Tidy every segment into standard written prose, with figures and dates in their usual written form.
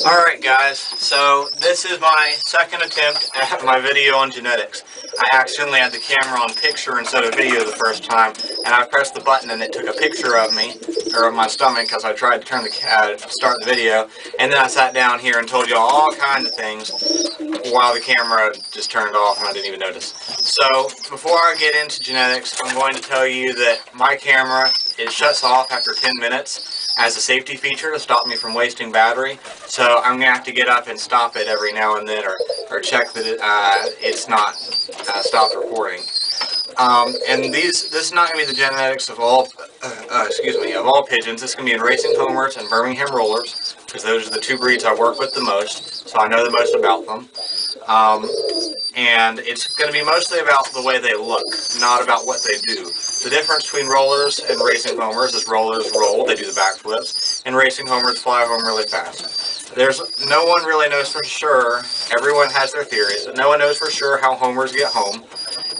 Alright guys, so this is my second attempt at my video on genetics. I accidentally had the camera on picture instead of video the first time, and I pressed the button and it took a picture of me, or of my stomach, because I tried to turn the start the video, and then I sat down here and told you all kinds of things while the camera just turned off and I didn't even notice. So before I get into genetics, I'm going to tell you that my camera, it shuts off after 10 minutes as a safety feature to stop me from wasting battery. So I'm going to have to get up and stop it every now and then, or check that it's not stopped recording. And this is not going to be the genetics of all, of all pigeons. This is going to be in Racing Homers and Birmingham Rollers, because those are the two breeds I work with the most, so I know the most about them. And it's going to be mostly about the way they look, not about what they do. The difference between rollers and racing homers is rollers roll, they do the backflips, and racing homers fly home really fast. No one really knows for sure, everyone has their theories, but no one knows for sure how homers get home,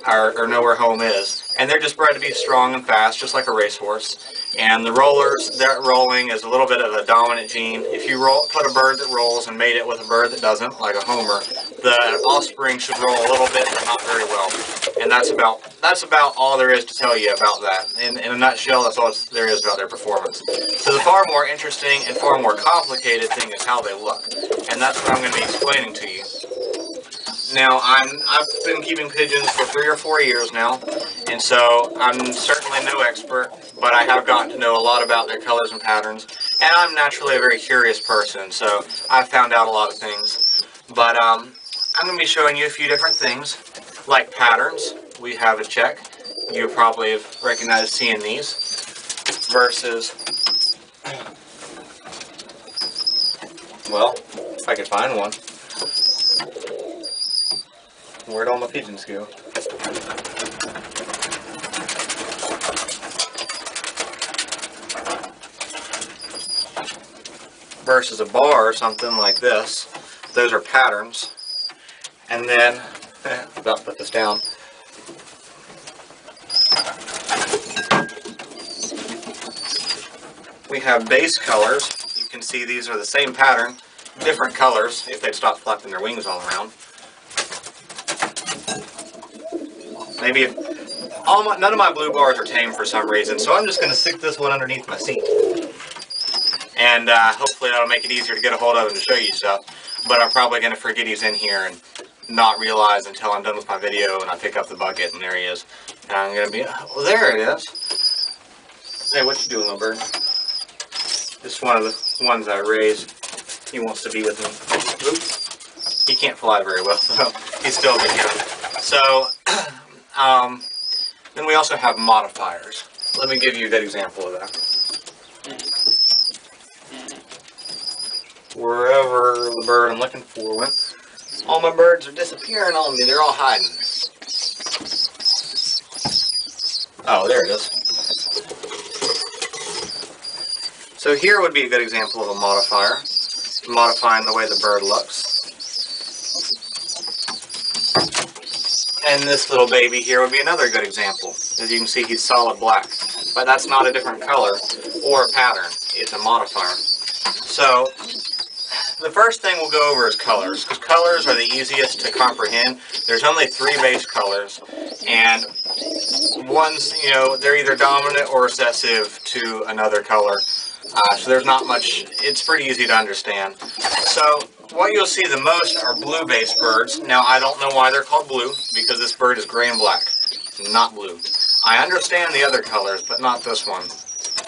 or know where home is. And they're just bred to be strong and fast, just like a racehorse. And the rollers, that rolling is a little bit of a dominant gene. If you put a bird that rolls and mate it with a bird that doesn't, like a homer, the offspring should roll a little bit, but not very well. And that's about all there is to tell you about that. In a nutshell, that's all there is about their performance. So the far more interesting and far more complicated thing is how they look. And that's what I'm going to be explaining to you. Now, I've been keeping pigeons for 3 or 4 years now, and so I'm certainly no expert, but I have gotten to know a lot about their colors and patterns, and I'm naturally a very curious person, so I've found out a lot of things. But I'm going to be showing you a few different things, like patterns. We have a check. You probably have recognized seeing these, versus, well, if I could find one. Where'd all my pigeons go? Versus a bar or something like this. Those are patterns. And then, about to put this down. We have base colors. You can see these are the same pattern, different colors if they'd stop flapping their wings all around. Maybe none of my blue bars are tame for some reason, so I'm just going to stick this one underneath my seat. And hopefully that'll make it easier to get a hold of and to show you stuff. But I'm probably going to forget he's in here and not realize until I'm done with my video and I pick up the bucket and there he is. And I'm going to be, well, there it is. Hey, what you doing, little bird? This is one of the ones I raised. He wants to be with me. Oops. He can't fly very well, so he's still a bit young. So, then we also have modifiers. Let me give you a good example of that. Wherever the bird I'm looking for went, all my birds are disappearing on me. They're all hiding. Oh, there it is. So here would be a good example of a modifier, modifying the way the bird looks. And this little baby here would be another good example. As you can see, he's solid black. But that's not a different color or a pattern. It's a modifier. So, the first thing we'll go over is colors, because colors are the easiest to comprehend. There's only 3 base colors, and one's, they're either dominant or recessive to another color. So there's not much, it's pretty easy to understand. So, what you'll see the most are blue-based birds. Now, I don't know why they're called blue, because this bird is gray and black, not blue. I understand the other colors, but not this one.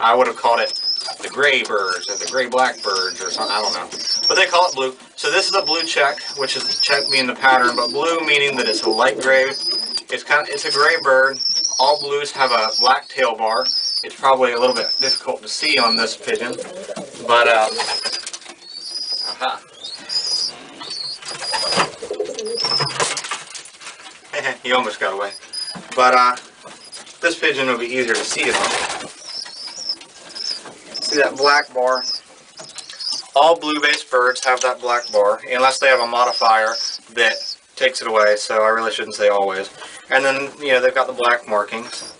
I would have called it the gray birds, or the gray-black birds, or something, I don't know. But they call it blue. So this is a blue check, which is check being the pattern, but blue meaning that it's a light gray. It's a gray bird. All blues have a black tail bar. It's probably a little bit difficult to see on this pigeon, but, aha. He almost got away. But, this pigeon will be easier to see though. See that black bar? All blue-based birds have that black bar, unless they have a modifier that takes it away, so I really shouldn't say always. And then, they've got the black markings.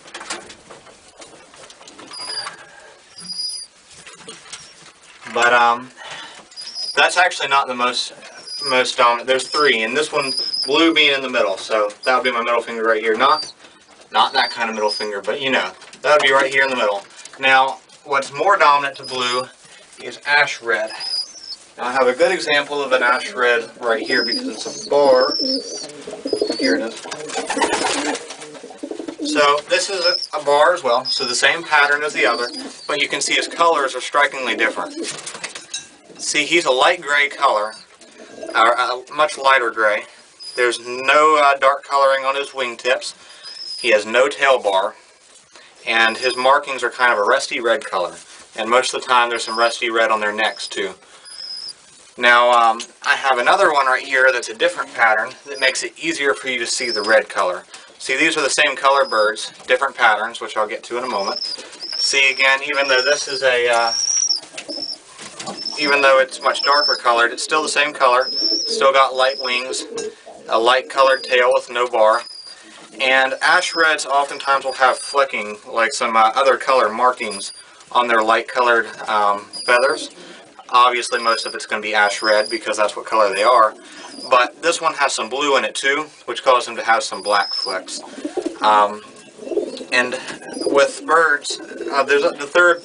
But, That's actually not the most dominant. There's three, and this one, blue being in the middle. So that would be my middle finger right here. Not that kind of middle finger, but you know, that would be right here in the middle. Now, what's more dominant to blue is ash red. Now, I have a good example of an ash red right here because it's a bar. Here it is. So this is a bar as well, so the same pattern as the other, but you can see his colors are strikingly different. See, he's a light gray color, or a much lighter gray. There's no dark coloring on his wingtips. He has no tail bar, and his markings are kind of a rusty red color. And most of the time there's some rusty red on their necks too. Now, I have another one right here that's a different pattern that makes it easier for you to see the red color. See, these are the same color birds, different patterns, which I'll get to in a moment. See, again, even though this is even though it's much darker colored, it's still the same color. Still got light wings, a light colored tail with no bar. And ash reds oftentimes will have flecking, like some other color markings on their light colored feathers. Obviously most of it's going to be ash red because that's what color they are. But this one has some blue in it too, which causes them to have some black flecks. And with birds, there's the third,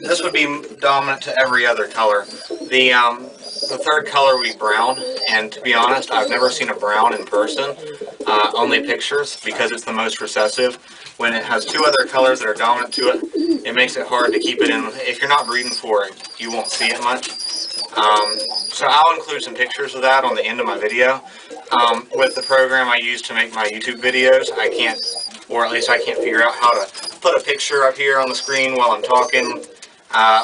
this would be dominant to every other color. The third color would be brown, and to be honest, I've never seen a brown in person, only pictures, because it's the most recessive. When it has two other colors that are dominant to it, it makes it hard to keep it in. If you're not breeding for it, you won't see it much. So I'll include some pictures of that on the end of my video. With the program I use to make my YouTube videos, I can't, or at least I can't figure out how to put a picture up here on the screen while I'm talking,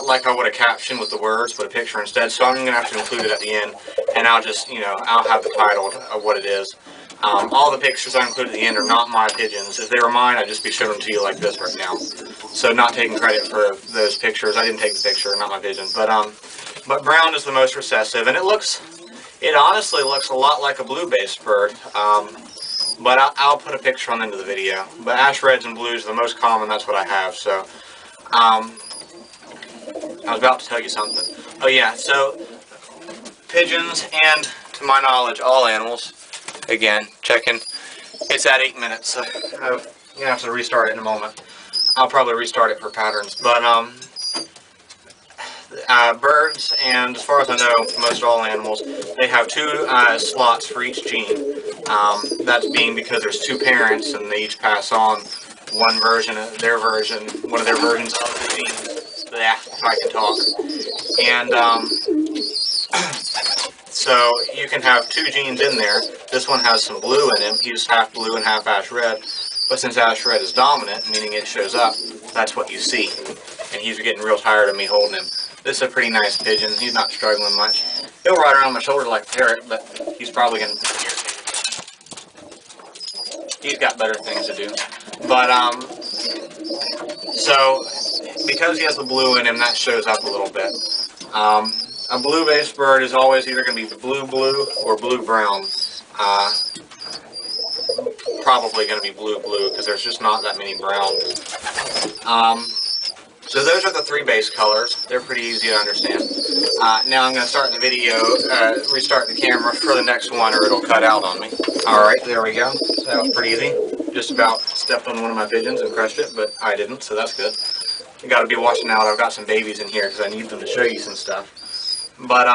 like I would a caption with the words, put a picture instead. So I'm going to have to include it at the end, and I'll just, you know, I'll have the title of what it is. All the pictures I include at the end are not my pigeons. If they were mine, I'd just be showing them to you like this right now. So not taking credit for those pictures. I didn't take the picture, not my pigeon. But brown is the most recessive, and it honestly looks a lot like a blue-based bird. But I'll put a picture on the end of the video. But ash reds and blues are the most common. That's what I have. So I was about to tell you something. Oh yeah, so pigeons and, to my knowledge, all animals. Again, checking. It's at 8 minutes, so I'm going to have to restart it in a moment. I'll probably restart it for patterns. But birds, and as far as I know, most all animals, they have two slots for each gene. That's being because there's two parents, and they each pass on one version of their version, one of their versions of the gene. Yeah, if I can talk. And so you can have two genes in there. This one has some blue in him. He's half blue and half ash red. But since ash red is dominant, meaning it shows up, that's what you see. And he's getting real tired of me holding him. This is a pretty nice pigeon. He's not struggling much. He'll ride around my shoulder like a parrot, but he's probably going to irritate me. He's got better things to do. But, so, because he has the blue in him, that shows up a little bit. A blue-based bird is always either going to be blue-blue or blue-brown. Probably going to be blue-blue because there's just not that many browns. So those are the three base colors. They're pretty easy to understand. Now I'm going to start the video, restart the camera for the next one, or it'll cut out on me. Alright, there we go. So that was pretty easy. Just about stepped on one of my pigeons and crushed it, but I didn't, so that's good. You got to be watching out. I've got some babies in here because I need them to show you some stuff. But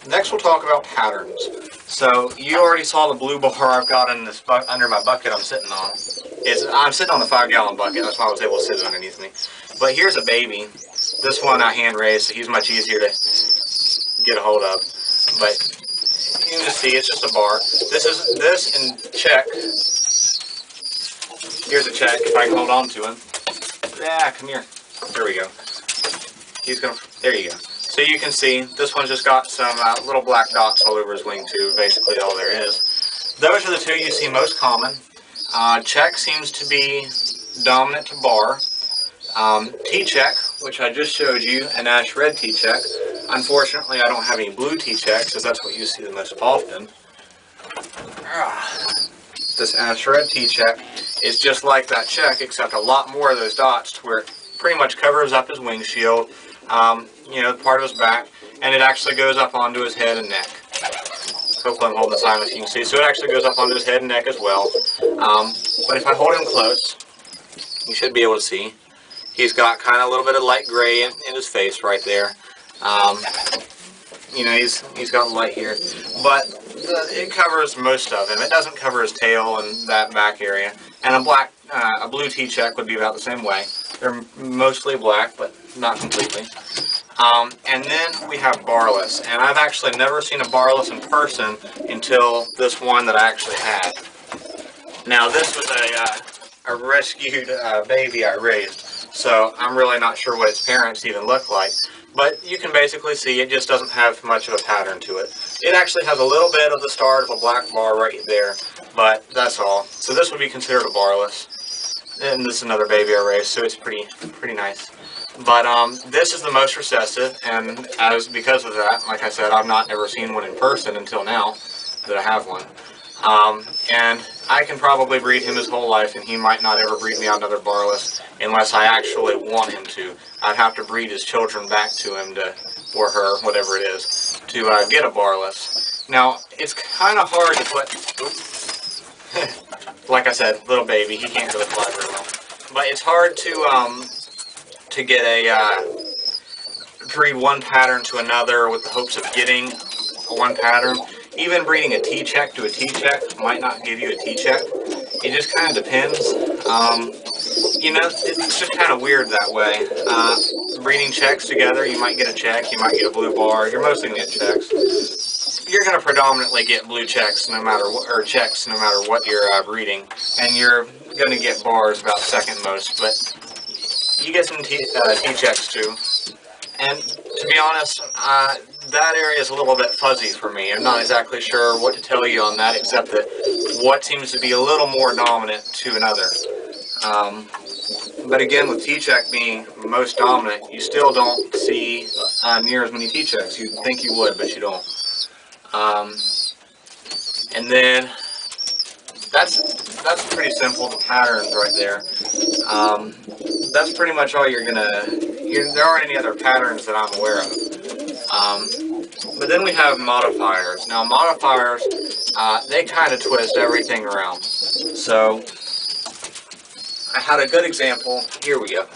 next we'll talk about patterns. So you already saw the blue bar I've got in this under my bucket I'm sitting on. I'm sitting on the 5-gallon bucket. That's why I was able to sit it underneath me. But here's a baby. This one I hand raised, so he's much easier to get a hold of. But you can just see it's just a bar. This in check. Here's a check. If I can hold on to him. Yeah, come here. There we go. There you go. So you can see, this one's just got some little black dots all over his wing too, basically all there is. Those are the two you see most common. Check seems to be dominant to bar. T-check, which I just showed you, an ash red T-check. Unfortunately, I don't have any blue T-checks, because that's what you see the most often. This ash red T-check is just like that check, except a lot more of those dots to where it pretty much covers up his wing shield. You know, part of his back, and it actually goes up onto his head and neck. Hopefully I'm holding the sign so you can see. So it actually goes up onto his head and neck as well. But if I hold him close, you should be able to see. He's got kind of a little bit of light gray in his face right there. You know, he's got light here, but it covers most of him. It doesn't cover his tail and that back area. And a blue T-check would be about the same way. They're mostly black, but not completely. And then we have Barless, and I've actually never seen a Barless in person until this one that I actually had. Now this was a rescued baby I raised, so I'm really not sure what its parents even look like. But you can basically see it just doesn't have much of a pattern to it. It actually has a little bit of the start of a black bar right there, but that's all. So this would be considered a Barless. And this is another baby I raised, so it's pretty nice. But this is the most recessive, and because of that, like I said, I've never seen one in person until now that I have one. And I can probably breed him his whole life, and he might not ever breed me out another Barless unless I actually want him to. I'd have to breed his children back to him or her, whatever it is, to get a Barless. Now, it's kind of hard to put, like I said, little baby, he can't really fly very well. But it's hard to get breed one pattern to another with the hopes of getting one pattern. Even breeding a T-check to a T-check might not give you a T-check. It just kind of depends. You know, it's just kind of weird that way. Breeding checks together, you might get a check, you might get a blue bar. You're mostly going to get checks. You're going to predominantly get blue checks no matter what, or checks no matter what you're breeding, and you're going to get bars about second most. But you get some T-checks too. And to be honest, that area is a little bit fuzzy for me. I'm not exactly sure what to tell you on that, except that what seems to be a little more dominant to another. But again, with T-check being most dominant, you still don't see near as many T-checks. You'd think you would, but you don't. And then that's pretty simple, the patterns right there. That's pretty much all you're gonna. There aren't any other patterns that I'm aware of. But then we have modifiers. Now modifiers, they kind of twist everything around. So I had a good example. Here we go.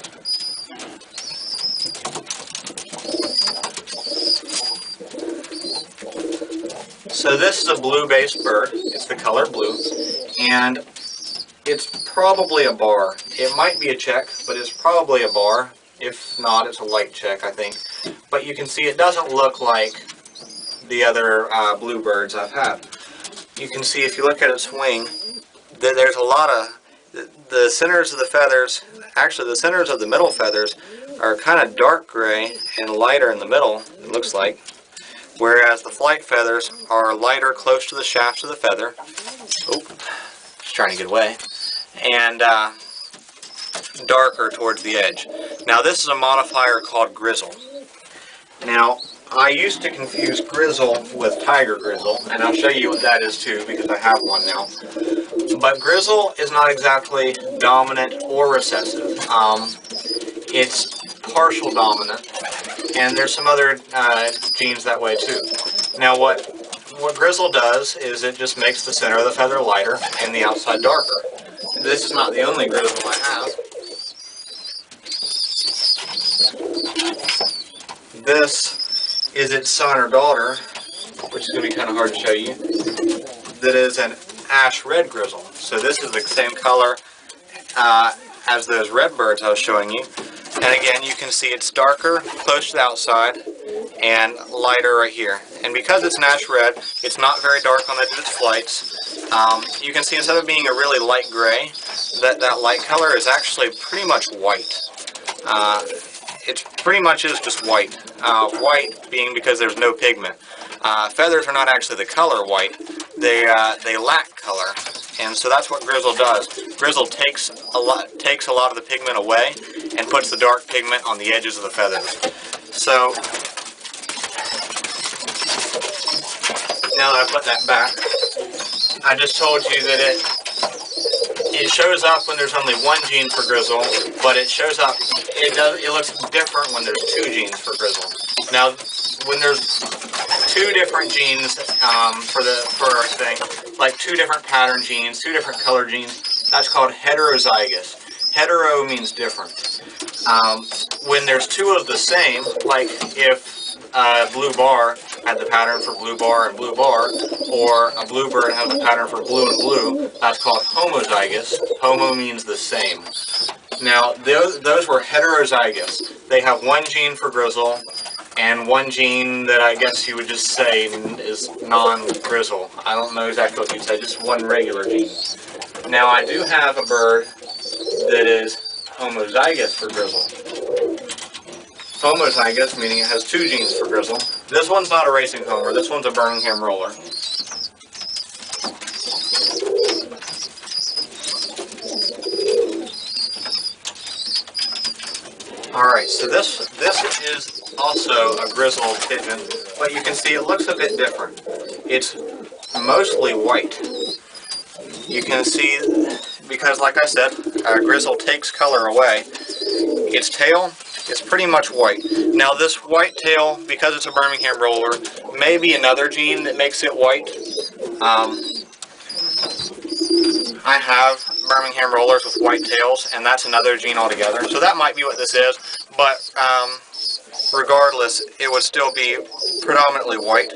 So this is a blue-based bird. It's the color blue, and it's probably a bar. It might be a check, but it's probably a bar. If not, it's a light check, I think. But you can see it doesn't look like the other blue birds I've had. You can see if you look at its wing, that there's a lot of the centers of the feathers. Actually, the centers of the middle feathers are kind of dark gray and lighter in the middle, it looks like. Whereas the flight feathers are lighter close to the shafts of the feather. Oh, just trying to get away. And darker towards the edge. Now this is a modifier called Grizzle. Now I used to confuse Grizzle with Tiger Grizzle, and I'll show you what that is too because I have one now. But Grizzle is not exactly dominant or recessive. It's partial dominant, and there's some other genes that way too. Now what Grizzle does is it just makes the center of the feather lighter and the outside darker. This is not the only Grizzle I have. This is its son or daughter, which is going to be kind of hard to show you, that is an ash red Grizzle. So this is the same color as those red birds I was showing you. And again, you can see it's darker close to the outside and lighter right here. And because it's an ash red, it's not very dark on the edge of its flights. You can see instead of being a really light gray, that light color is actually pretty much white. It pretty much is just white. White being because there's no pigment. Feathers are not actually the color white. They lack color, and so that's what Grizzle does. Grizzle takes a lot of the pigment away and puts the dark pigment on the edges of the feathers. So now that I put that back, I just told you that it shows up when there's only one gene for Grizzle, but it shows up, it looks different when there's two genes for Grizzle. Now, when there's two different genes for our thing, like two different pattern genes, two different color genes, that's called heterozygous. Hetero means different. When there's two of the same, like if blue bar had the pattern for blue bar and blue bar, or a bluebird has the pattern for blue and blue, that's called homozygous. Homo means the same. Now, those were heterozygous. They have one gene for Grizzle, and one gene that I guess you would just say is non-Grizzle. I don't know exactly what you'd say, just one regular gene. Now, I do have a bird that is homozygous for Grizzle. Homozygous, meaning it has two genes for Grizzle. This one's not a racing homer, this one's a Birmingham Roller. Alright, so this is also a Grizzle pigeon, but you can see it looks a bit different. It's mostly white. You can see, because like I said, Grizzle takes color away. Its tail is pretty much white. Now this white tail, because it's a Birmingham Roller, may be another gene that makes it white. I have Birmingham Rollers with white tails, and that's another gene altogether. So that might be what this is, but regardless, it would still be predominantly white.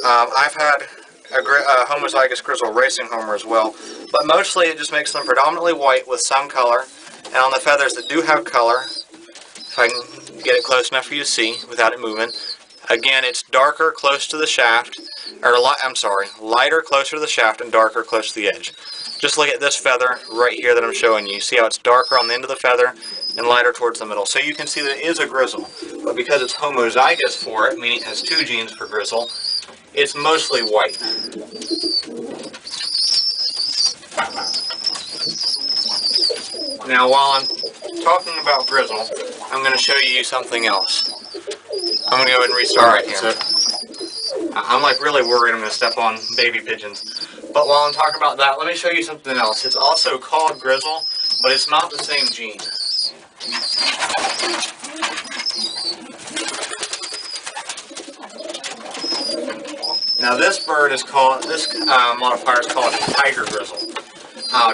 I've had a homozygous Grizzle racing homer as well, but mostly it just makes them predominantly white with some color. And on the feathers that do have color, if I can get it close enough for you to see without it moving, again, it's darker close to the shaft, or lighter closer to the shaft and darker close to the edge. Just look at this feather right here that I'm showing you. See how it's darker on the end of the feather and lighter towards the middle. So you can see that it is a Grizzle, but because it's homozygous for it, meaning it has two genes for Grizzle, it's mostly white. Now, while I'm talking about Grizzle, I'm going to show you something else. I'm going to go ahead and restart right here. So, I'm like really worried I'm going to step on baby pigeons. But while I'm talking about that, let me show you something else. It's also called Grizzle, but it's not the same gene. Now this bird is called, this modifier is called Tiger Grizzle.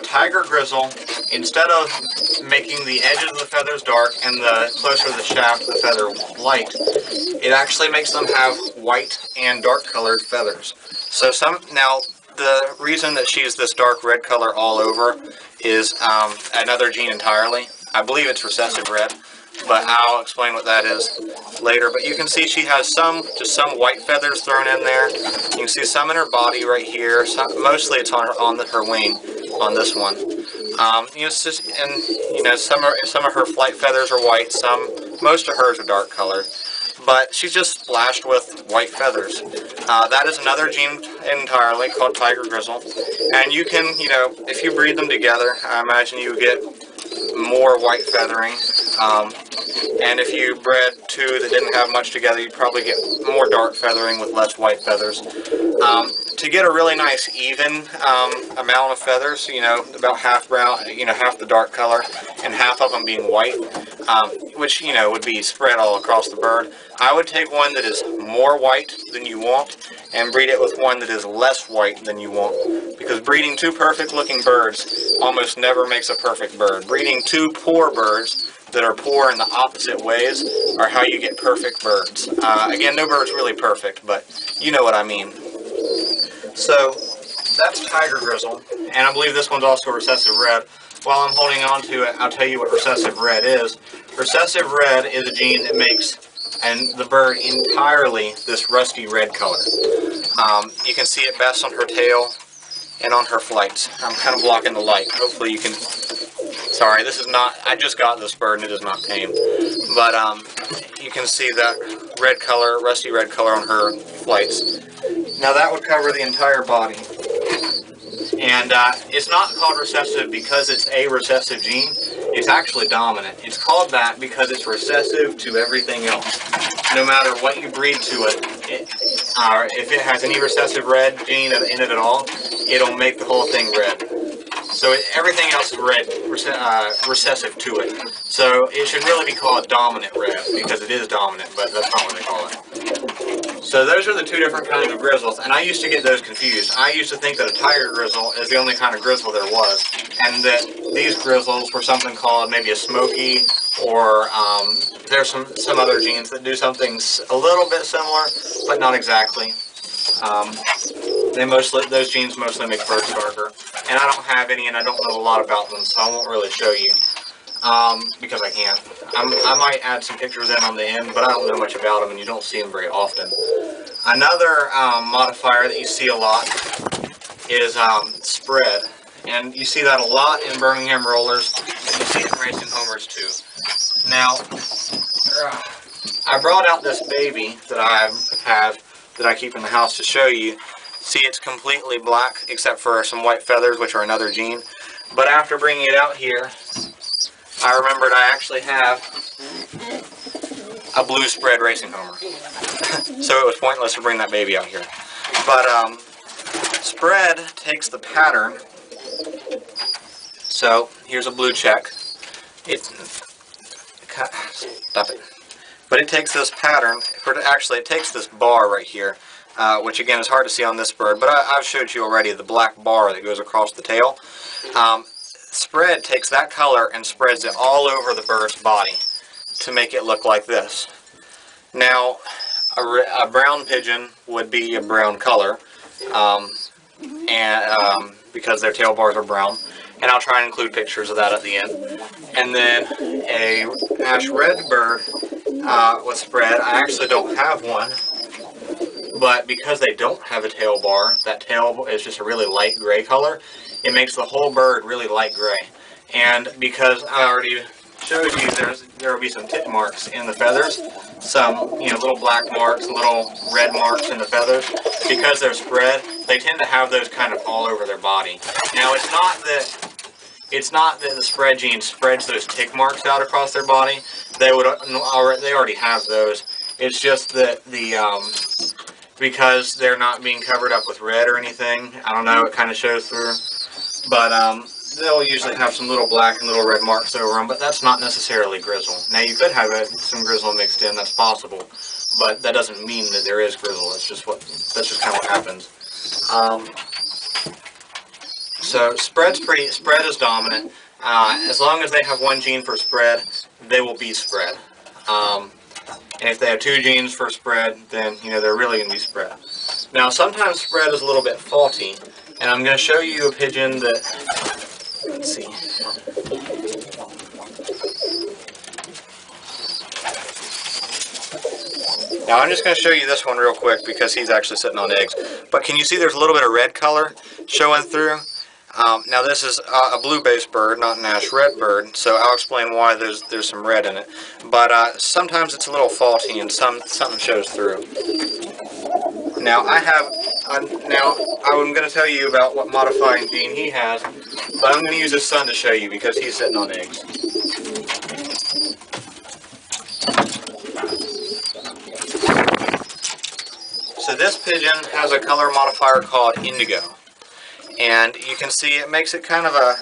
Tiger Grizzle, instead of making the edges of the feathers dark and the closer to the shaft of the feather light, it actually makes them have white and dark colored feathers. So now the reason that she's this dark red color all over is another gene entirely. I believe it's recessive red, but I'll explain what that is later. But you can see she has just some white feathers thrown in there. You can see some in her body right here. Mostly it's on her wing on this one. Some of her flight feathers are white. Most of hers are dark colored. But she's just splashed with white feathers. That is another gene entirely called Tiger Grizzle. And you can, if you breed them together, I imagine you would get more white feathering. And if you bred two that didn't have much together, you'd probably get more dark feathering with less white feathers. To get a really nice even amount of feathers, about half brown, half the dark color, and half of them being white, which, would be spread all across the bird, I would take one that is more white than you want and breed it with one that is less white than you want. Because breeding two perfect looking birds almost never makes a perfect bird. Breeding two poor birds that are poor in the opposite ways are how you get perfect birds. Again, no bird's really perfect, but you know what I mean. So that's Tiger Grizzle, and I believe this one's also recessive red. While I'm holding on to it, I'll tell you what recessive red is. Recessive red is a gene that makes the bird entirely this rusty red color. You can see it best on her tail and on her flights. I'm kind of blocking the light. Hopefully you can... Sorry, this is not... I just got this bird and it is not tame. But you can see that red color, rusty red color on her flights. Now that would cover the entire body. And it's not called recessive because it's a recessive gene. It's actually dominant. It's called that because it's recessive to everything else. No matter what you breed to it, if it has any recessive red gene in it at all, it'll make the whole thing red. So everything else is red, recessive to it. So it should really be called dominant red, because it is dominant, but that's not what they call it. So those are the two different kinds of grizzles, and I used to get those confused. I used to think that a tiger grizzle is the only kind of grizzle there was, and that these grizzles were something called maybe a smoky, or there's some other genes that do something a little bit similar, but not exactly. Those genes mostly make birds darker, and I don't have any, and I don't know a lot about them, so I won't really show you, because I can't. I might add some pictures in on the end, but I don't know much about them, and you don't see them very often. Another modifier that you see a lot is spread, and you see that a lot in Birmingham Rollers, and you see it in Racing Homers too. Now, I brought out this baby that I have that I keep in the house to show you. See, it's completely black except for some white feathers, which are another gene. But after bringing it out here, I remembered I actually have a blue spread Racing Homer. So it was pointless to bring that baby out here. But spread takes the pattern. So here's a blue check. Stop it. But it takes this pattern, actually it takes this bar right here, which again is hard to see on this bird, but I've showed you already the black bar that goes across the tail. Spread takes that color and spreads it all over the bird's body to make it look like this. Now, a brown pigeon would be a brown color, because their tail bars are brown, and I'll try and include pictures of that at the end. And then a ash red bird with spread, I actually don't have one, but because they don't have a tail bar, that tail is just a really light gray color, it makes the whole bird really light gray. And because I already showed you there will be some tip marks in the feathers, some little black marks, little red marks in the feathers, because they're spread, they tend to have those kind of all over their body. Now it's not that the spread gene spreads those tick marks out across their body. They already have those. It's just that because they're not being covered up with red or anything, I don't know, it kind of shows through. But they'll usually have some little black and little red marks over them, but that's not necessarily grizzle. Now you could have some grizzle mixed in, that's possible, but that doesn't mean that there is grizzle. That's just kind of what happens. So spread is dominant. As long as they have one gene for spread, they will be spread. And if they have two genes for spread, then they're really going to be spread. Now sometimes spread is a little bit faulty, and I'm going to show you a pigeon that, let's see. Now I'm just going to show you this one real quick because he's actually sitting on eggs. But can you see there's a little bit of red color showing through? Now this is a blue-based bird, not an ash red bird, so I'll explain why there's some red in it. But sometimes it's a little faulty and something shows through. Now I'm going to tell you about what modifying gene he has, but I'm going to use his son to show you because he's sitting on eggs. So this pigeon has a color modifier called Indigo. And you can see it makes it kind of a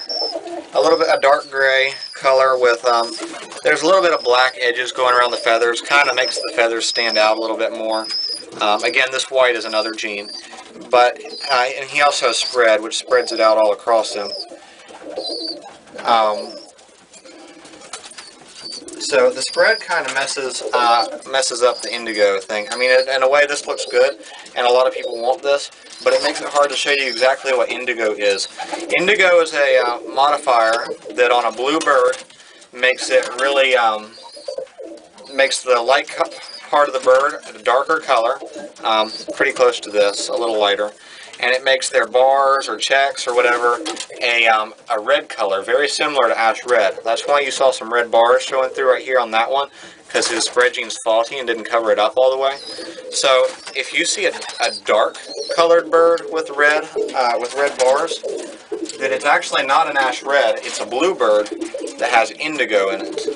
little bit a dark gray color with there's a little bit of black edges going around the feathers, kind of makes the feathers stand out a little bit more. Again, this white is another gene, but and he also has spread, which spreads it out all across him. So the spread kind of messes up the indigo thing. I mean, in a way, this looks good, and a lot of people want this, but it makes it hard to show you exactly what indigo is. Indigo is a modifier that on a blue bird makes it really makes the light part of the bird a darker color, pretty close to this, a little lighter. And it makes their bars or checks or whatever a red color, very similar to ash red. That's why you saw some red bars showing through right here on that one, because his spread gene's faulty and didn't cover it up all the way. So if you see a dark colored bird with red bars, then it's actually not an ash red, it's a blue bird that has indigo in it.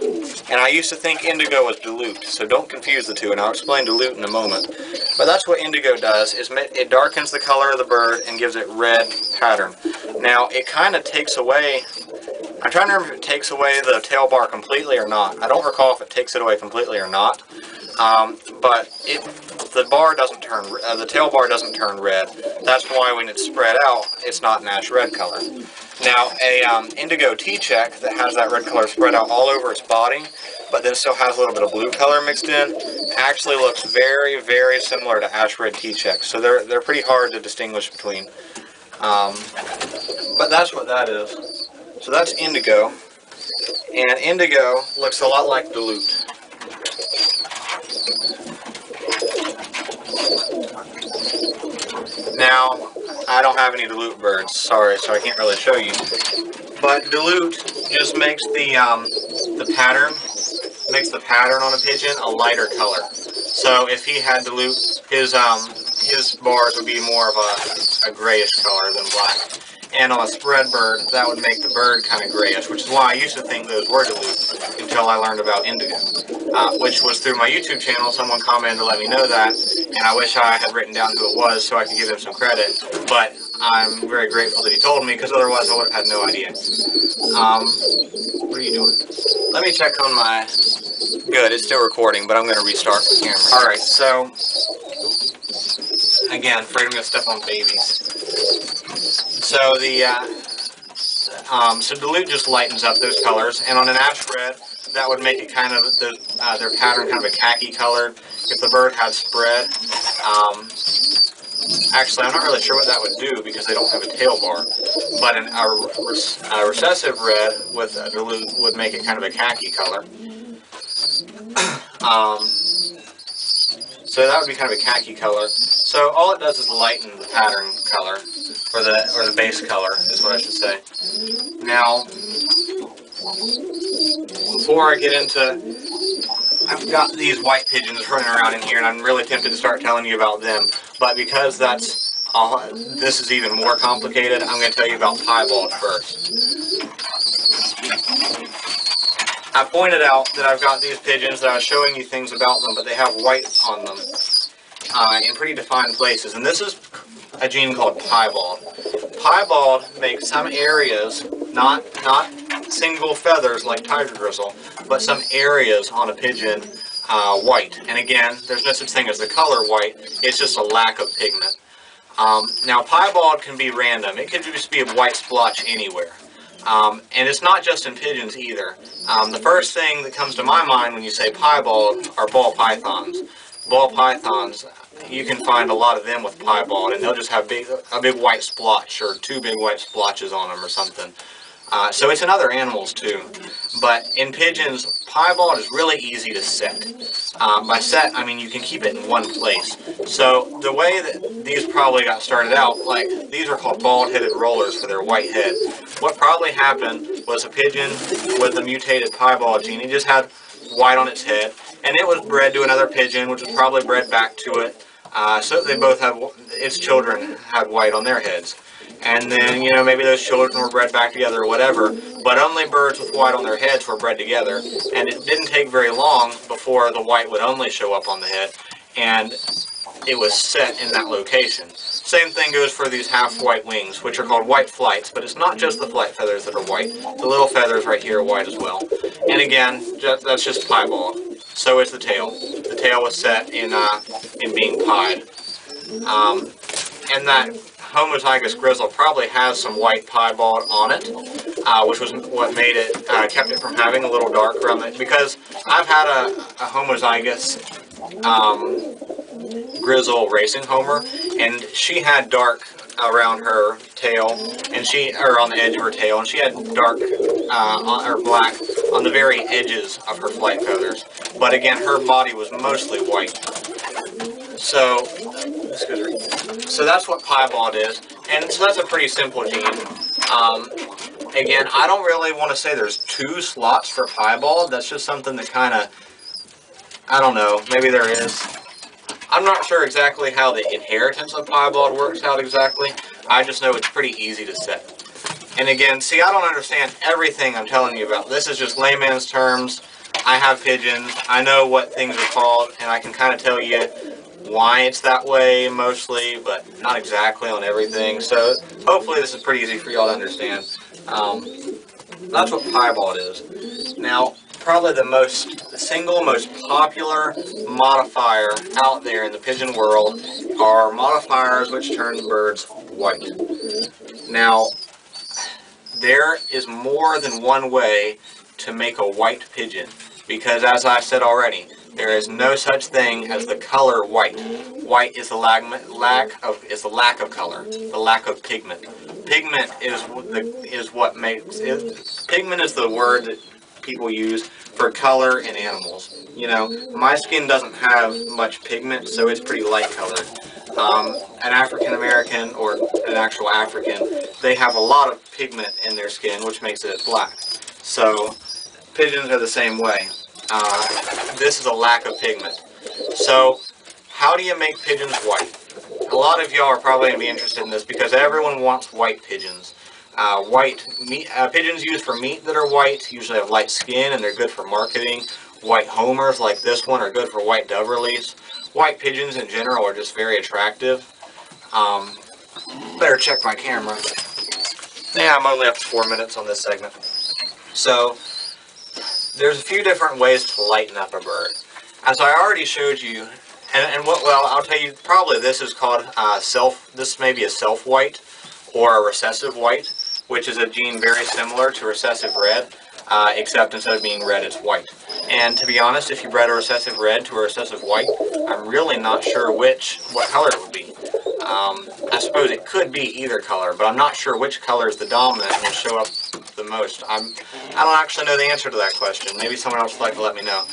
And I used to think indigo was dilute, so don't confuse the two, and I'll explain dilute in a moment. But that's what Indigo does, is it darkens the color of the bird and gives it red pattern. Now, it kind of takes away, I'm trying to remember if it takes away the tail bar completely or not. I don't recall if it takes it away completely or not. But the bar doesn't turn, the tail bar doesn't turn red. That's why when it's spread out, it's not an ash red color. Now, a Indigo T-check that has that red color spread out all over its body, but then still has a little bit of blue color mixed in, actually looks very, very similar to ash red T-checks. So they're pretty hard to distinguish between. But that's what that is. So that's Indigo, and Indigo looks a lot like Dilute. Now, I don't have any Dilute birds, sorry, so I can't really show you. But Dilute just makes the pattern on a pigeon a lighter color. So if he had Dilute, his bars would be more of a grayish color than black. And on a spread bird, that would make the bird kind of grayish, which is why I used to think those were Dilute until I learned about Indigo. Which was through my YouTube channel. Someone commented to let me know that, and I wish I had written down who it was so I could give him some credit, but I'm very grateful that he told me, because otherwise I would have had no idea. What are you doing? Let me check on my... Good, it's still recording, but I'm going to restart the camera. Alright, so... Again, afraid I'm going to step on babies. So so Dilute just lightens up those colors, and on an ash red, that would make it kind of their pattern kind of a khaki colored. If the bird had spread, actually I'm not really sure what that would do because they don't have a tail bar. But a recessive red with a Dilute would make it kind of a khaki color. So that would be kind of a khaki color. So all it does is lighten the pattern color, or the base color is what I should say. Now, before I get into, I've got these white pigeons running around in here, and I'm really tempted to start telling you about them. But because this is even more complicated, I'm going to tell you about Piebald first. I pointed out that I've got these pigeons that I was showing you things about them, but they have white on them in pretty defined places. And this is a gene called Piebald. Piebald makes some areas, not single feathers like tiger grizzle, but some areas on a pigeon white. And again, there's no such thing as the color white, it's just a lack of pigment. Now, Piebald can be random. It could just be a white splotch anywhere. And it's not just in pigeons either. The first thing that comes to my mind when you say piebald are ball pythons. Ball pythons, you can find a lot of them with piebald, and they'll just have a big white splotch or two big white splotches on them or something. So it's in other animals too. But in pigeons, piebald is really easy to set. By set, I mean you can keep it in one place. So the way that these probably got started out, like these are called bald-headed rollers for their white head. What probably happened was a pigeon with a mutated piebald gene, it just had white on its head, and it was bred to another pigeon, which was probably bred back to it. So they both had, its children had white on their heads. And then, you know, maybe those children were bred back together or whatever, but only birds with white on their heads were bred together, and it didn't take very long before the white would only show up on the head, and it was set in that location. Same thing goes for these half-white wings, which are called white flights, but it's not just the flight feathers that are white. The little feathers right here are white as well. And again, that's just piebald. So is the tail. The tail was set in being pied. And that Homozygous Grizzle probably has some white piebald on it, which was what made it, kept it from having a little dark around it. Because I've had a Homozygous Grizzle racing homer, and she had dark around her tail, and or on the edge of her tail, and she had dark or black on the very edges of her flight feathers. But again, her body was mostly white. So that's what piebald is, and so that's a pretty simple gene. Again, I don't really want to say there's 2 slots for piebald. That's just something that kind of, I don't know, maybe there is. I'm not sure exactly how the inheritance of piebald works out exactly. I just know it's pretty easy to set. And again, see, I don't understand everything I'm telling you about. This is just layman's terms. I have pigeons. I know what things are called, and I can kind of tell you why it's that way mostly, but not exactly on everything. So hopefully this is pretty easy for y'all to understand. That's what piebald is. Now, probably the single most popular modifier out there in the pigeon world are modifiers which turn birds white. Now, there is more than one way to make a white pigeon, because as I said already, there is no such thing as the color white. White is the lack of color, the lack of pigment. Pigment is what makes it. Pigment is the word that people use for color in animals. You know, my skin doesn't have much pigment, so it's pretty light colored. An African American or an actual African, they have a lot of pigment in their skin, which makes it black. So pigeons are the same way. This is a lack of pigment. So how do you make pigeons white? A lot of y'all are probably going to be interested in this because everyone wants white pigeons. White meat, pigeons used for meat that are white usually have light skin and they're good for marketing. White homers like this one are good for white dove release. White pigeons in general are just very attractive. Better check my camera. Yeah, I'm only up to 4 minutes on this segment. So there's a few different ways to lighten up a bird. As I already showed you, well, I'll tell you, probably this is called this may be a self-white or a recessive white, which is a gene very similar to recessive red, except instead of being red, it's white. And to be honest, if you bred a recessive red to a recessive white, I'm really not sure what color it would be. I suppose it could be either color, but I'm not sure which color is the dominant and will show up the most. I don't actually know the answer to that question. Maybe someone else would like to let me know.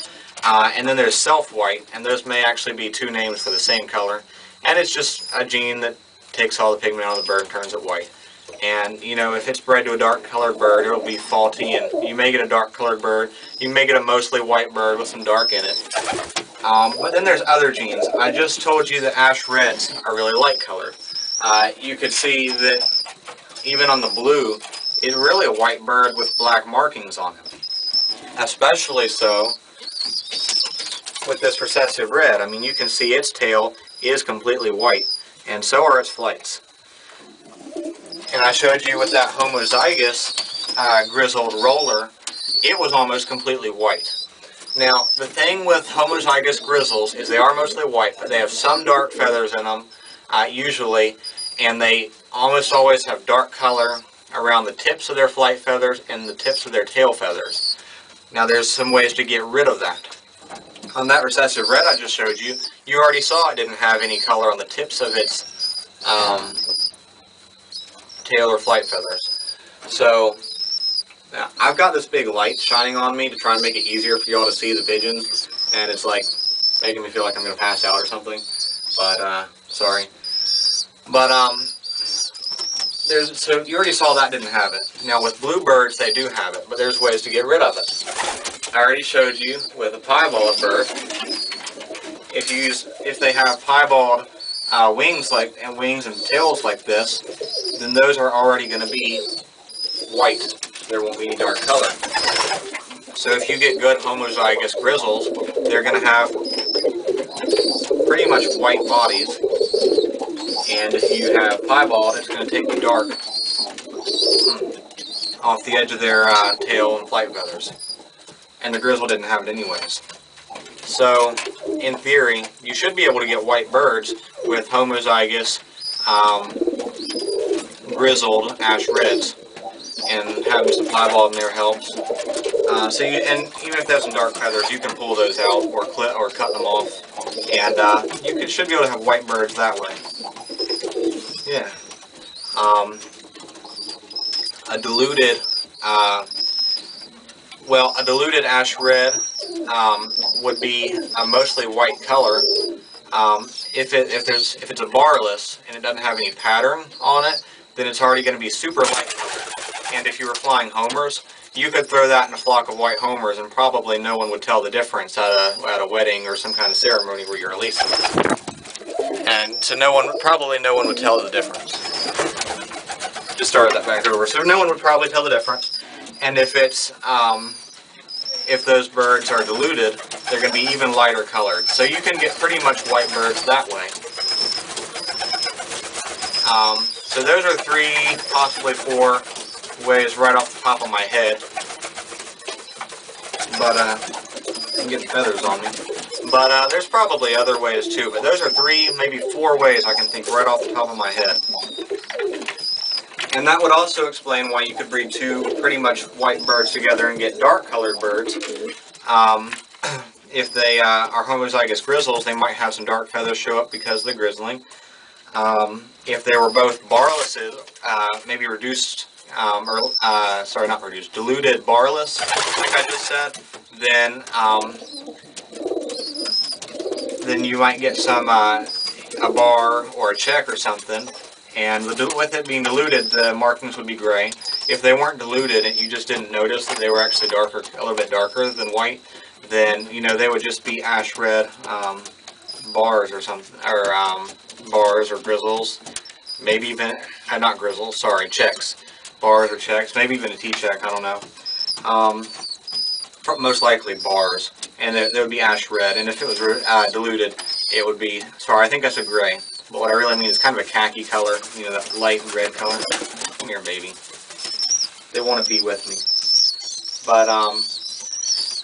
And then there's self-white, and those may actually be two names for the same color. And it's just a gene that takes all the pigment out of the bird and turns it white. And, you know, if it's bred to a dark-colored bird, it'll be faulty, and you may get a dark-colored bird. You may get a mostly white bird with some dark in it. But then there's other genes. I just told you that ash reds are really light-colored. You could see that even on the blue, it's really a white bird with black markings on it. Especially so with this recessive red. I mean, you can see its tail is completely white, and so are its flights. And I showed you with that homozygous grizzled roller, it was almost completely white. Now, the thing with homozygous grizzles is they are mostly white, but they have some dark feathers in them, usually, and they almost always have dark color around the tips of their flight feathers and the tips of their tail feathers. Now, there's some ways to get rid of that. On that recessive red I just showed you, you already saw it didn't have any color on the tips of its tail or flight feathers. So now I've got this big light shining on me to try and make it easier for y'all to see the pigeons, and it's like making me feel like I'm going to pass out or something, but sorry. But so you already saw that didn't have it. Now with bluebirds they do have it, but there's ways to get rid of it. I already showed you with a piebald bird, if they have piebald wings and tails like this, then those are already going to be white. There won't be any dark color. So if you get good homozygous grizzles, they're going to have pretty much white bodies. And if you have piebald, it's going to take the dark off the edge of their tail and flight feathers. And the grizzle didn't have it anyways. So, in theory, you should be able to get white birds with homozygous grizzled ash reds, and having some piebald in there helps. And even if they have some dark feathers, you can pull those out or cut them off, and you should be able to have white birds that way. Yeah. A diluted ash red would be a mostly white color. If it's a barless and it doesn't have any pattern on it, then it's already going to be super light colored. And if you were flying homers, you could throw that in a flock of white homers and probably no one would tell the difference at a wedding or some kind of ceremony where you're releasing them. And so probably no one would tell the difference. Just started that back over. So no one would probably tell the difference. And if it's if those birds are diluted, they're going to be even lighter colored. So you can get pretty much white birds that way. So those are 3, possibly 4 ways right off the top of my head. But I'm getting feathers on me. But there's probably other ways too. But those are 3, maybe 4 ways I can think right off the top of my head. And that would also explain why you could breed 2 pretty much white birds together and get dark colored birds. If they are homozygous grizzles, they might have some dark feathers show up because of the grizzling. If they were both barlesses, maybe reduced, sorry, not reduced, diluted barless, like I just said, then you might get some a bar or a check or something. And with it being diluted, the markings would be gray. If they weren't diluted and you just didn't notice that they were actually darker, a little bit darker than white, then they would just be ash red bars or something, or bars or grizzles, maybe even not grizzles, sorry, checks, bars or checks, maybe even a T-check, I don't know. Most likely bars, and they would be ash red. And if it was diluted, it would be, sorry, I think that's a gray. But what I really mean is kind of a khaki color, that light red color. Come here, baby. They want to be with me. But,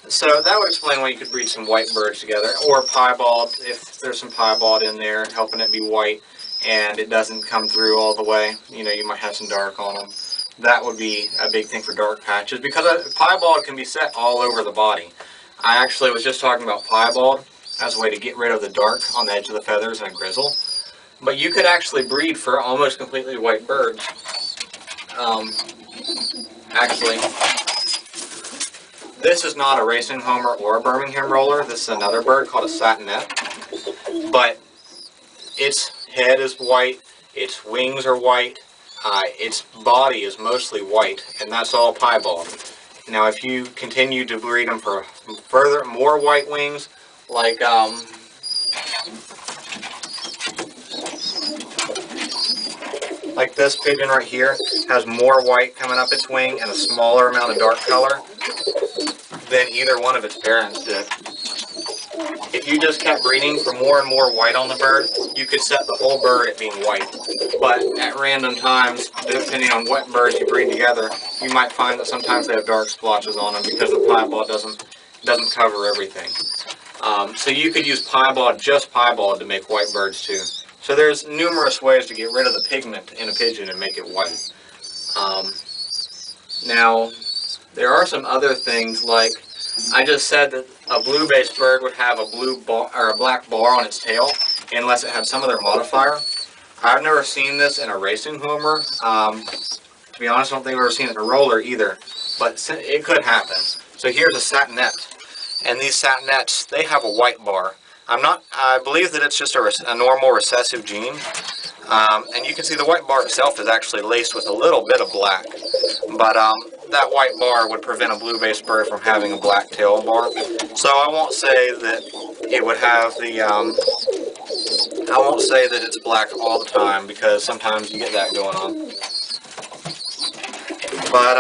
so that would explain why you could breed some white birds together. Or piebald, if there's some piebald in there, helping it be white, and it doesn't come through all the way. You might have some dark on them. That would be a big thing for dark patches, because piebald can be set all over the body. I actually was just talking about piebald as a way to get rid of the dark on the edge of the feathers in a grizzle. But you could actually breed for almost completely white birds. Actually, this is not a racing homer or a Birmingham roller. This is another bird called a satinet. But its head is white, its wings are white, its body is mostly white, and that's all piebald. Now, if you continue to breed them for more white wings, like this pigeon right here has more white coming up its wing and a smaller amount of dark color than either one of its parents did. If you just kept breeding for more and more white on the bird, you could set the whole bird at being white. But at random times, depending on what birds you breed together, you might find that sometimes they have dark splotches on them because the piebald doesn't cover everything. So you could use just piebald to make white birds too. So there's numerous ways to get rid of the pigment in a pigeon and make it white. Now, there are some other things, like I just said that a blue-based bird would have a black bar on its tail unless it had some other modifier. I've never seen this in a racing homer. To be honest, I don't think I've ever seen it in a roller either, but it could happen. So here's a satinet, and these satinets, they have a white bar. I believe that it's just a normal recessive gene, and you can see the white bar itself is actually laced with a little bit of black, but that white bar would prevent a blue-based bird from having a black tail bar. So I won't say that it would have I won't say that it's black all the time, because sometimes you get that going on. But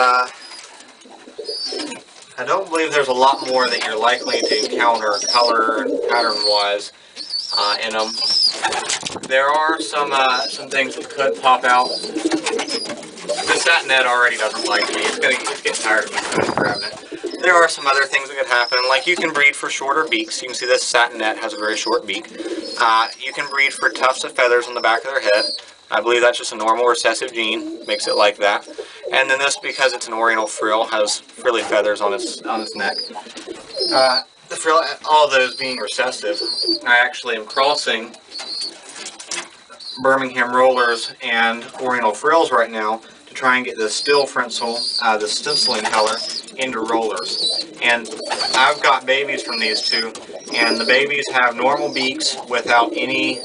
I don't believe there's a lot more that you're likely to encounter color and pattern-wise in them. There are some things that could pop out. The satinet already doesn't like me. It's getting tired of me grabbing it. There are some other things that could happen, like you can breed for shorter beaks. You can see this satinet has a very short beak. You can breed for tufts of feathers on the back of their head. I believe that's just a normal recessive gene, makes it like that. And then this, because it's an oriental frill, has frilly feathers on its neck. The frill, all of those being recessive, I actually am crossing Birmingham Rollers and oriental frills right now to try and get the still frinsel, the stenciling color, into rollers. And I've got babies from these two, and the babies have normal beaks without a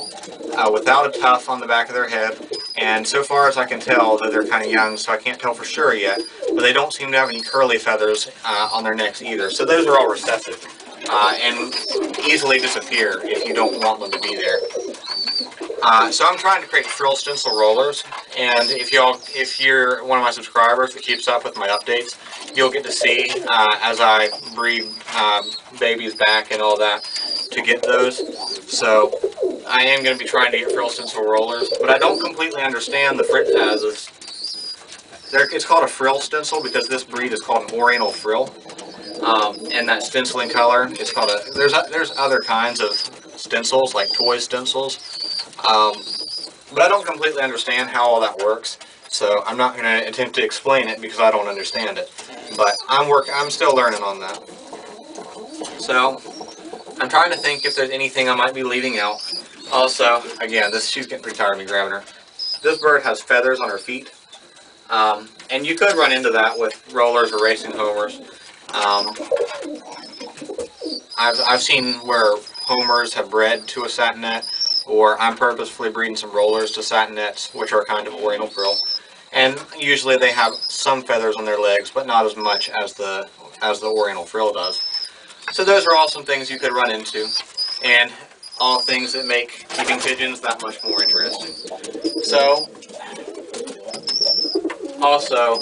tuft on the back of their head. And so far as I can tell, that they're kind of young, so I can't tell for sure yet, but they don't seem to have any curly feathers on their necks either. So those are all recessive and easily disappear if you don't want them to be there. So I'm trying to create frill stencil rollers, and if you're one of my subscribers that keeps up with my updates, you'll get to see as I breed babies back and all that to get those. So I am going to be trying to get frill stencil rollers, but I don't completely understand the it's called a frill stencil because this breed is called an oriental frill, and that stenciling color is called a. There's other kinds of stencils like toy stencils. But I don't completely understand how all that works, so I'm not going to attempt to explain it because I don't understand it. But I'm still learning on that. So I'm trying to think if there's anything I might be leaving out. Also, again, she's getting pretty tired of me grabbing her. This bird has feathers on her feet, and you could run into that with rollers or racing homers. I've seen where homers have bred to a satinette, or I'm purposefully breeding some rollers to satinettes, which are kind of oriental frill. And usually they have some feathers on their legs, but not as much as the oriental frill does. So those are all some things you could run into, and all things that make keeping pigeons that much more interesting. So, also,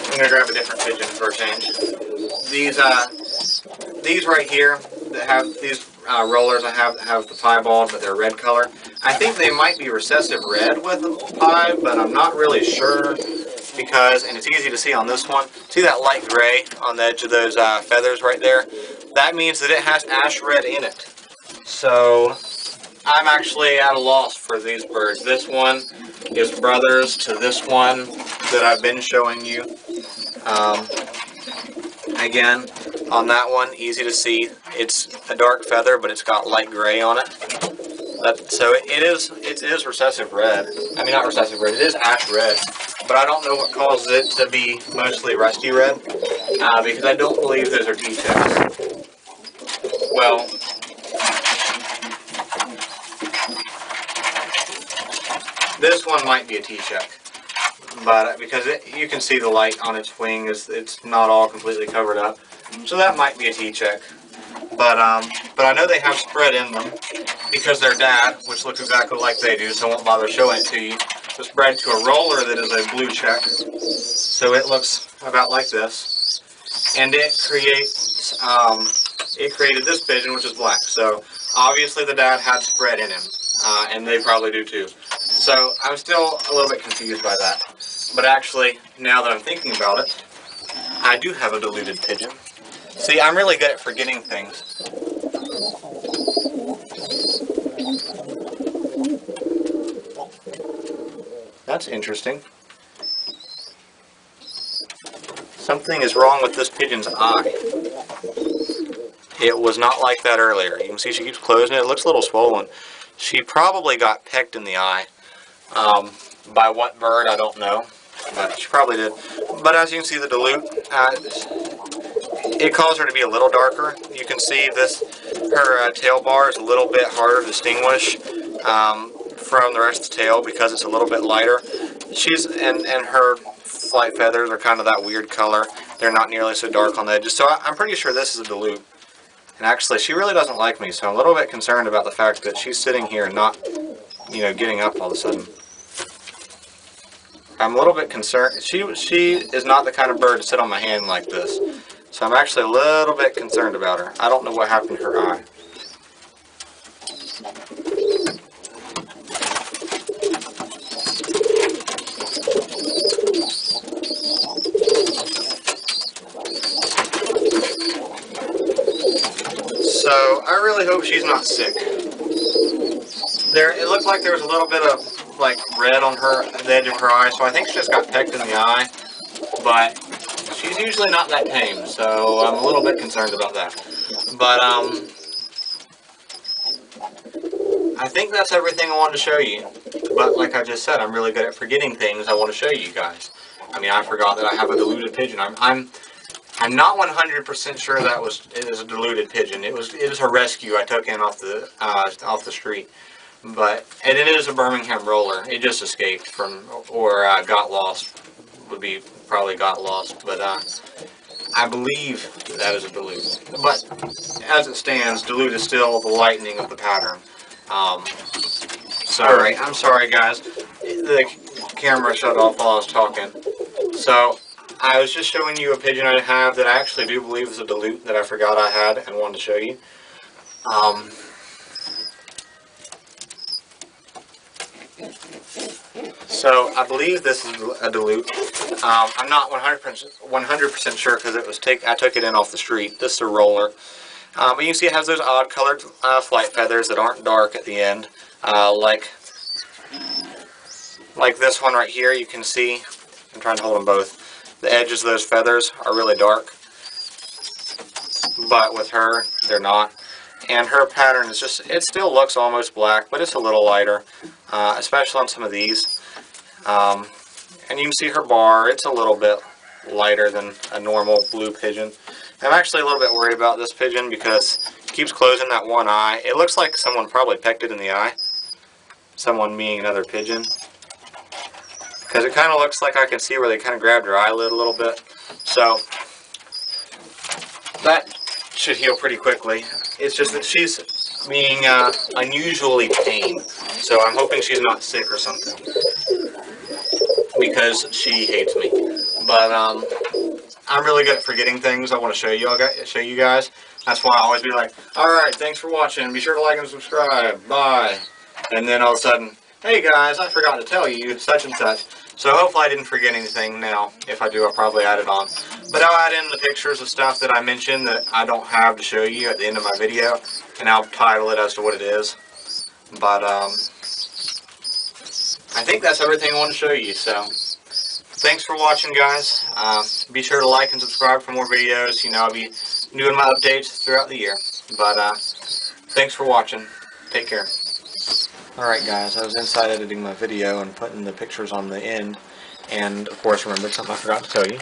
I'm going to grab a different pigeon for a change. These right here that have these rollers, I have the piebald, but they're red color. I think they might be recessive red with a pie, but I'm not really sure because, and it's easy to see on this one, see that light gray on the edge of those feathers right there? That means that it has ash red in it. So I'm actually at a loss for these birds. This one is brothers to this one that I've been showing you. Again, on that one, easy to see. It's a dark feather, but it's got light gray on it. So it is recessive red. I mean, not recessive red. It is ash red, but I don't know what causes it to be mostly rusty red because I don't believe those are T-checks. Well, this one might be a T-check. But because you can see the light on its wing, it's not all completely covered up, so that might be a T-check. But I know they have spread in them because their dad, which looks exactly like they do, so I won't bother showing it to you, was bred to a roller that is a blue check, so it looks about like this, and it created this pigeon, which is black. So obviously the dad had spread in him, and they probably do too. So I'm still a little bit confused by that. But actually, now that I'm thinking about it, I do have a diluted pigeon. See, I'm really good at forgetting things. That's interesting. Something is wrong with this pigeon's eye. It was not like that earlier. You can see she keeps closing it. It looks a little swollen. She probably got pecked in the eye. By what bird, I don't know. But she probably did. But as you can see, the dilute, it caused her to be a little darker. You can see her tail bar is a little bit harder to distinguish from the rest of the tail because it's a little bit lighter. And her flight feathers are kind of that weird color. They're not nearly so dark on the edges. So I'm pretty sure this is a dilute. And actually, she really doesn't like me, so I'm a little bit concerned about the fact that she's sitting here and not, getting up all of a sudden. I'm a little bit concerned. She is not the kind of bird to sit on my hand like this. So I'm actually a little bit concerned about her. I don't know what happened to her eye. So I really hope she's not sick. It looked like there was a little bit of red on the edge of her eye, so I think she just got pecked in the eye. But she's usually not that tame, so I'm a little bit concerned about that. But I think that's everything I wanted to show you. But like I just said, I'm really good at forgetting things I want to show you guys. I mean, I forgot that I have a diluted pigeon. I'm not 100% sure that it is a diluted pigeon. It was a rescue I took in off the street. But it is a Birmingham Roller. It just escaped from, or got lost. Probably got lost. But I believe that is a dilute. But as it stands, dilute is still the lightening of the pattern. Alright, I'm sorry guys. The camera shut off while I was talking. So, I was just showing you a pigeon I have that I actually do believe is a dilute that I forgot I had and wanted to show you. So I believe this is a dilute. I'm not 100% sure because I took it in off the street. This is a roller. But you can see it has those odd colored flight feathers that aren't dark at the end, like this one right here. You can see. I'm trying to hold them both. The edges of those feathers are really dark, but with her, they're not. And her pattern is just, it still looks almost black, but it's a little lighter, especially on some of these. And you can see her bar, it's a little bit lighter than a normal blue pigeon. I'm actually a little bit worried about this pigeon because it keeps closing that one eye. It looks like someone probably pecked it in the eye. Someone meaning another pigeon. Because it kind of looks like I can see where they kind of grabbed her eyelid a little bit. So, that should heal pretty quickly. It's just that she's being unusually tame. So I'm hoping she's not sick or something. Because she hates me. But I'm really good at forgetting things I want to show you guys. That's why I always be like, alright, thanks for watching. Be sure to like and subscribe. Bye. And then all of a sudden, hey guys, I forgot to tell you such and such. So hopefully I didn't forget anything now. If I do, I'll probably add it on. But I'll add in the pictures of stuff that I mentioned that I don't have to show you at the end of my video. And I'll title it as to what it is. But I think that's everything I want to show you. So thanks for watching, guys. Be sure to like and subscribe for more videos. You know, I'll be doing my updates throughout the year. But thanks for watching. Take care. Alright guys, I was inside editing my video and putting the pictures on the end, and of course remembered something I forgot to tell you.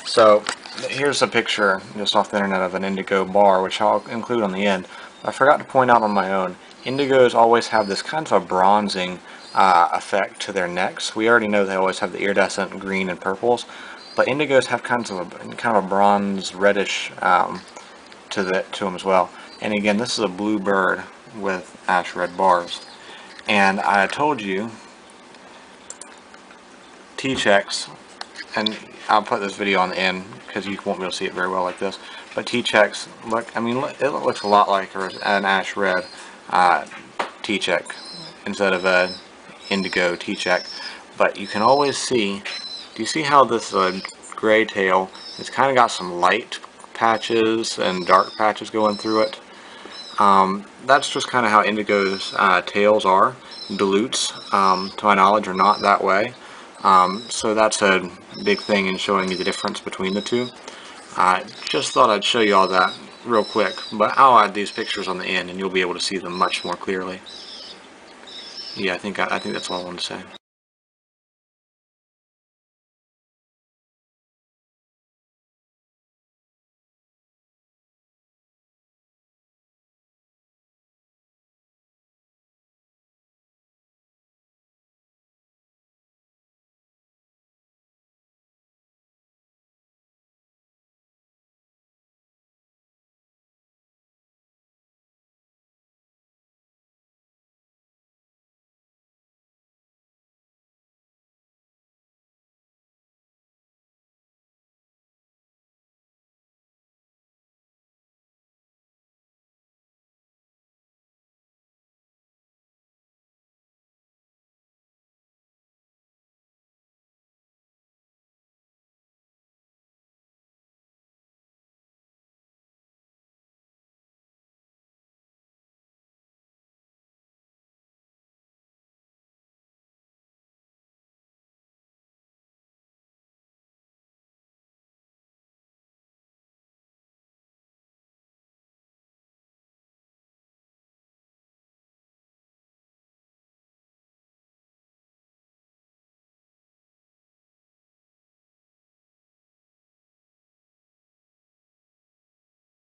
So, here's a picture just off the internet of an indigo bar, which I'll include on the end. I forgot to point out on my own, indigos always have this kind of a bronzing effect to their necks. We already know they always have the iridescent green and purples, but indigos have kind of a bronze reddish to them as well. And again, this is a blue bird with ash red bars. And I told you, T-checks, and I'll put this video on the end because you won't be able to see it very well like this, but T-checks, look, I mean, it looks a lot like an ash red T-check instead of an indigo T-check. But you can always see, do you see how this gray tail, it's kind of got some light patches and dark patches going through it? That's just kind of how indigo's tails are. Dilutes, to my knowledge, are not that way. So that's a big thing in showing you the difference between the two. Just thought I'd show you all that real quick, but I'll add these pictures on the end and you'll be able to see them much more clearly. Yeah, I think that's all I wanted to say.